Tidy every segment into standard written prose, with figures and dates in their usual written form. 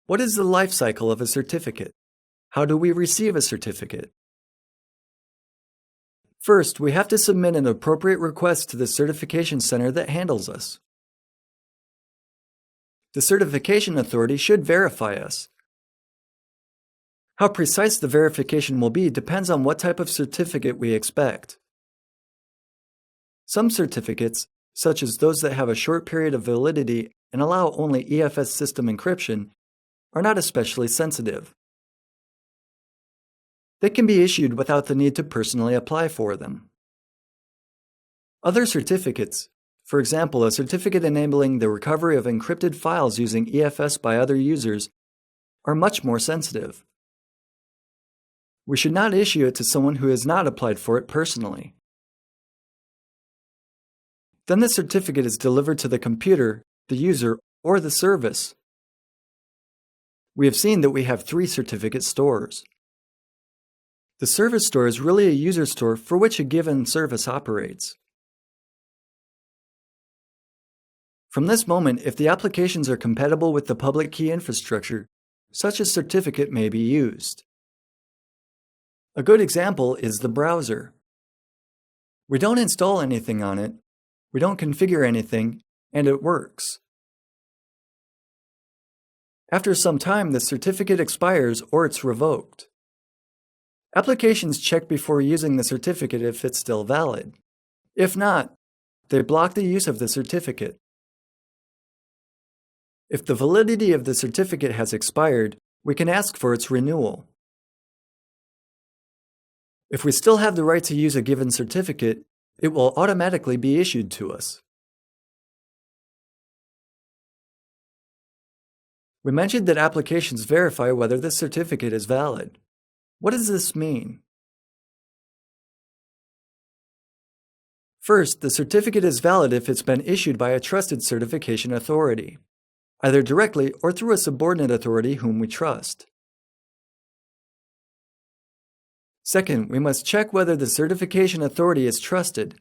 What is the life cycle of a certificate? How do we receive a certificate? First, we have to submit an appropriate request to the certification center that handles us. The certification authority should verify us. How precise the verification will be depends on what type of certificate we expect. Some certificates, such as those that have a short period of validity and allow only EFS system encryption, are not especially sensitive. They can be issued without the need to personally apply for them. Other certificates, for example, a certificate enabling the recovery of encrypted files using EFS by other users, are much more sensitive. We should not issue it to someone who has not applied for it personally. Then the certificate is delivered to the computer, the user, or the service. We have seen that we have 3 certificate stores. The service store is really a user store for which a given service operates. From this moment, if the applications are compatible with the public key infrastructure, such a certificate may be used. A good example is the browser. We don't install anything on it, we don't configure anything, and it works. After some time, the certificate expires or it's revoked. Applications check before using the certificate if it's still valid. If not, they block the use of the certificate. If the validity of the certificate has expired, we can ask for its renewal. If we still have the right to use a given certificate, it will automatically be issued to us. We mentioned that applications verify whether the certificate is valid. What does this mean? First, the certificate is valid if it's been issued by a trusted certification authority, either directly or through a subordinate authority whom we trust. Second, we must check whether the certification authority is trusted,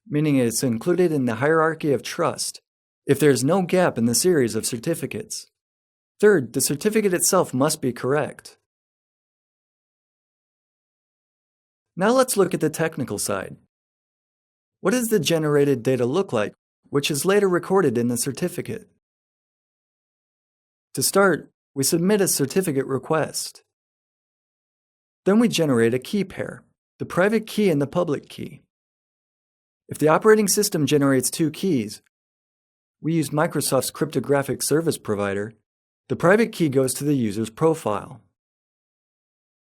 meaning it's included in the hierarchy of trust, if there is no gap in the series of certificates. Third, the certificate itself must be correct. Now let's look at the technical side. What does the generated data look like, which is later recorded in the certificate? To start, we submit a certificate request. Then we generate a key pair, the private key and the public key. If the operating system generates 2 keys, we use Microsoft's cryptographic service provider, the private key goes to the user's profile.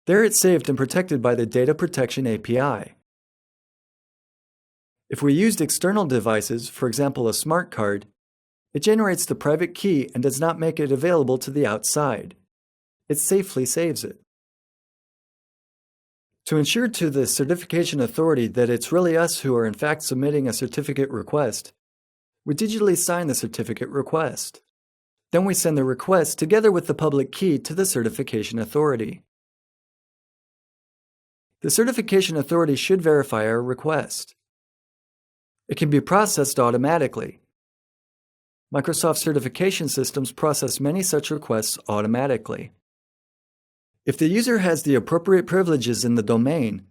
There it's saved and protected by the Data Protection API. If we used external devices, for example a smart card, it generates the private key and does not make it available to the outside. It safely saves it. To ensure to the certification authority that it's really us who are in fact submitting a certificate request, we digitally sign the certificate request. Then we send the request together with the public key to the certification authority. The certification authority should verify our request. It can be processed automatically. Microsoft certification systems process many such requests automatically. If the user has the appropriate privileges in the domain,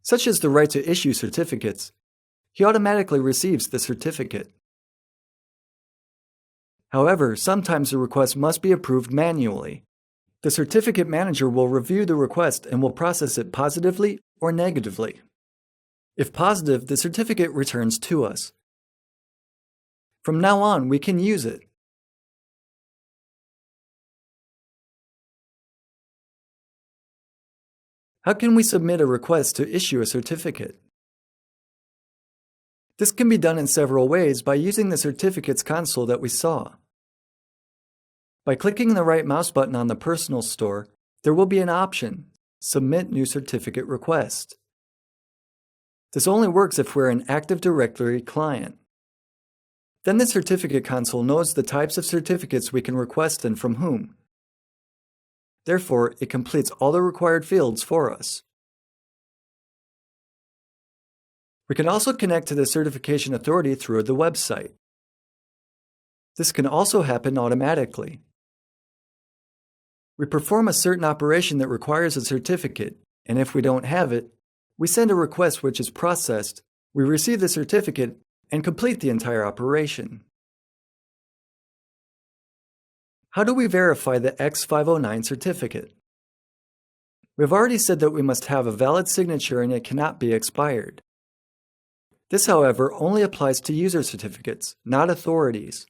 such as the right to issue certificates, he automatically receives the certificate. However, sometimes the request must be approved manually. The certificate manager will review the request and will process it positively or negatively. If positive, the certificate returns to us. From now on, we can use it. How can we submit a request to issue a certificate? This can be done in several ways by using the certificates console that we saw. By clicking the right mouse button on the Personal Store, there will be an option, Submit New Certificate Request. This only works if we're an Active Directory client. Then the certificate console knows the types of certificates we can request and from whom. Therefore, it completes all the required fields for us. We can also connect to the certification authority through the website. This can also happen automatically. We perform a certain operation that requires a certificate, and if we don't have it, we send a request which is processed, we receive the certificate, and complete the entire operation. How do we verify the X509 certificate? We've already said that we must have a valid signature and it cannot be expired. This, however, only applies to user certificates, not authorities.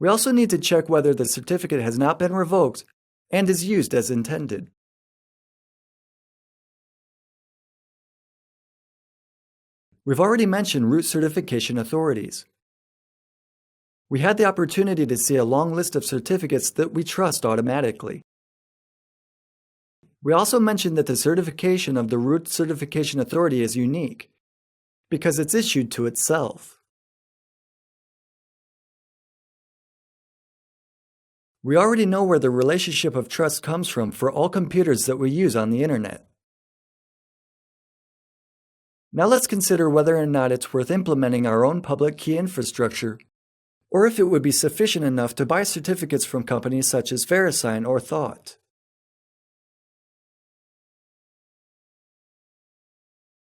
We also need to check whether the certificate has not been revoked and is used as intended. We've already mentioned root certification authorities. We had the opportunity to see a long list of certificates that we trust automatically. We also mentioned that the certification of the root certification authority is unique because it's issued to itself. We already know where the relationship of trust comes from for all computers that we use on the internet. Now let's consider whether or not it's worth implementing our own public key infrastructure, or if it would be sufficient enough to buy certificates from companies such as VeriSign or Thawte.